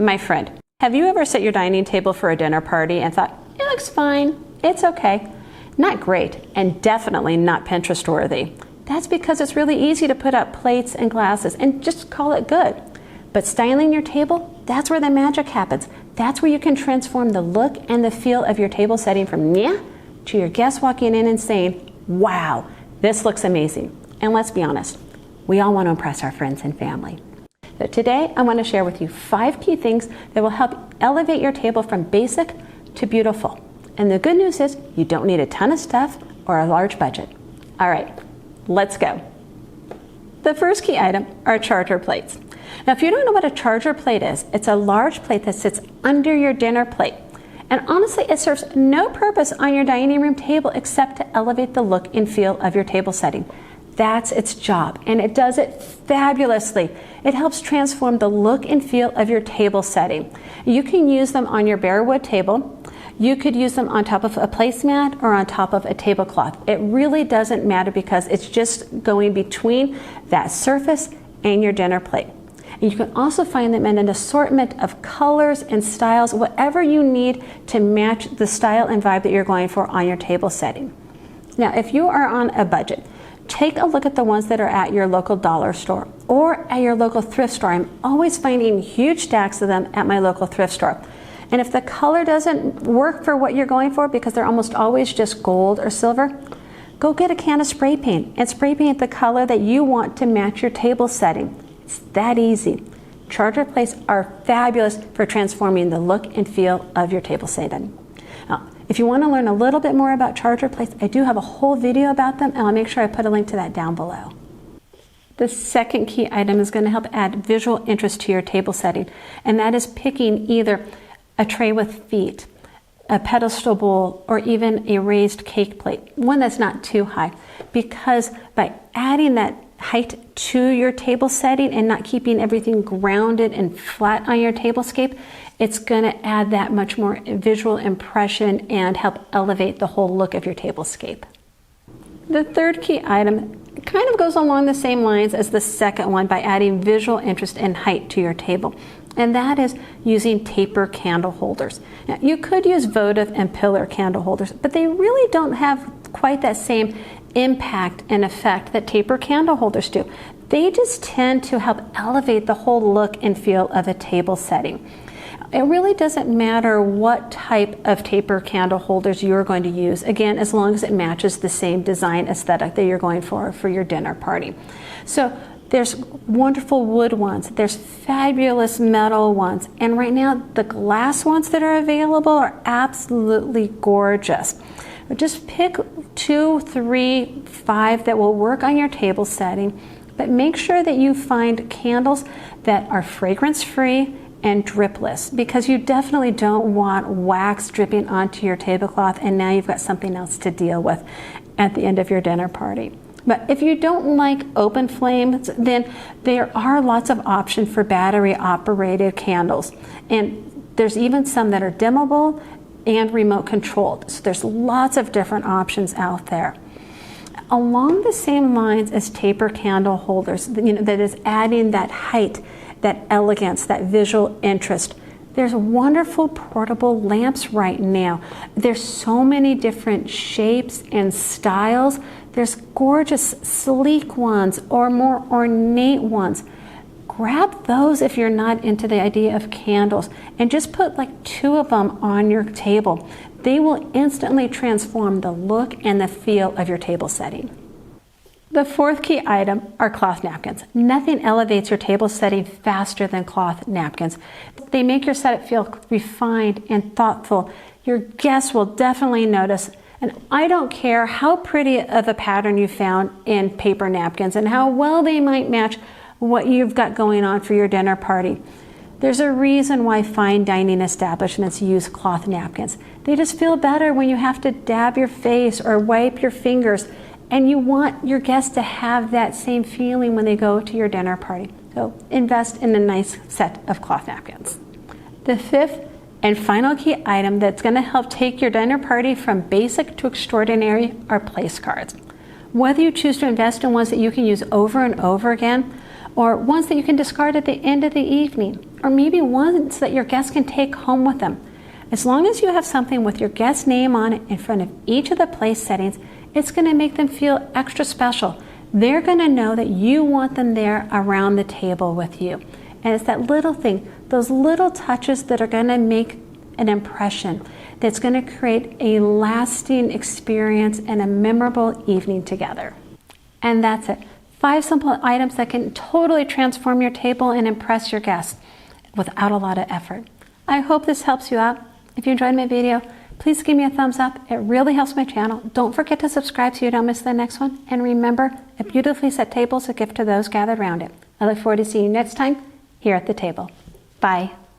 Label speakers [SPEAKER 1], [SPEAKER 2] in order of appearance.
[SPEAKER 1] My friend, have you ever set your dining table for a dinner party and thought, it looks fine, it's okay? Not great, and definitely not Pinterest worthy. That's because it's really easy to put up plates and glasses and just call it good. But styling your table, that's where the magic happens. That's where you can transform the look and the feel of your table setting from yeah to your guests walking in and saying, wow, this looks amazing. And let's be honest, we all want to impress our friends and family. So today, I want to share with you 5 key things that will help elevate your table from basic to beautiful. And the good news is you don't need a ton of stuff or a large budget. All right, let's go. The first key item are charger plates. Now, if you don't know what a charger plate is, it's a large plate that sits under your dinner plate. And honestly, it serves no purpose on your dining room table except to elevate the look and feel of your table setting. That's its job, and it does it fabulously. It helps transform the look and feel of your table setting. You can use them on your bare wood table. You could use them on top of a placemat or on top of a tablecloth. It really doesn't matter because it's just going between that surface and your dinner plate. And you can also find them in an assortment of colors and styles, whatever you need to match the style and vibe that you're going for on your table setting. Now, if you are on a budget, take a look at the ones that are at your local dollar store or at your local thrift store. I'm always finding huge stacks of them at my local thrift store. And if the color doesn't work for what you're going for, because they're almost always just gold or silver, go get a can of spray paint and spray paint the color that you want to match your table setting. It's that easy. Charger plates are fabulous for transforming the look and feel of your table setting. Now, if you want to learn a little bit more about charger plates, I do have a whole video about them, and I'll make sure I put a link to that down below. The second key item is going to help add visual interest to your table setting, and that is picking either a tray with feet, a pedestal bowl, or even a raised cake plate, one that's not too high, because by adding that height to your table setting and not keeping everything grounded and flat on your tablescape, it's going to add that much more visual impression and help elevate the whole look of your tablescape. The third key item kind of goes along the same lines as the second one by adding visual interest and height to your table, and that is using taper candle holders. Now, you could use votive and pillar candle holders, but they really don't have quite that same impact and effect that taper candle holders do. They just tend to help elevate the whole look and feel of a table setting. It really doesn't matter what type of taper candle holders you're going to use, again, as long as it matches the same design aesthetic that you're going for your dinner party. So there's wonderful wood ones, there's fabulous metal ones, and right now the glass ones that are available are absolutely gorgeous. Just pick 2, 3, 5 that will work on your table setting, but make sure that you find candles that are fragrance-free and dripless, because you definitely don't want wax dripping onto your tablecloth and now you've got something else to deal with at the end of your dinner party. But if you don't like open flames, then there are lots of options for battery operated candles, and there's even some that are dimmable and remote controlled. So there's lots of different options out there. Along the same lines as taper candle holders, that is adding that height, that elegance, that visual interest, there's wonderful portable lamps right now. There's so many different shapes and styles. There's gorgeous sleek ones or more ornate ones. Grab those if you're not into the idea of candles, and just put like 2 of them on your table. They will instantly transform the look and the feel of your table setting. The fourth key item are cloth napkins. Nothing elevates your table setting faster than cloth napkins. They make your setup feel refined and thoughtful. Your guests will definitely notice. And I don't care how pretty of a pattern you found in paper napkins and how well they might match what you've got going on for your dinner party. There's a reason why fine dining establishments use cloth napkins. They just feel better when you have to dab your face or wipe your fingers, and you want your guests to have that same feeling when they go to your dinner party. So invest in a nice set of cloth napkins. The fifth and final key item that's going to help take your dinner party from basic to extraordinary are place cards. Whether you choose to invest in ones that you can use over and over again, or ones that you can discard at the end of the evening, or maybe ones that your guests can take home with them. As long as you have something with your guest's name on it in front of each of the place settings, it's going to make them feel extra special. They're going to know that you want them there around the table with you. And it's that little thing, those little touches that are going to make an impression, that's going to create a lasting experience and a memorable evening together. And that's it. 5 simple items that can totally transform your table and impress your guests without a lot of effort. I hope this helps you out. If you enjoyed my video, please give me a thumbs up. It really helps my channel. Don't forget to subscribe so you don't miss the next one. And remember, a beautifully set table is a gift to those gathered around it. I look forward to seeing you next time here at the table. Bye.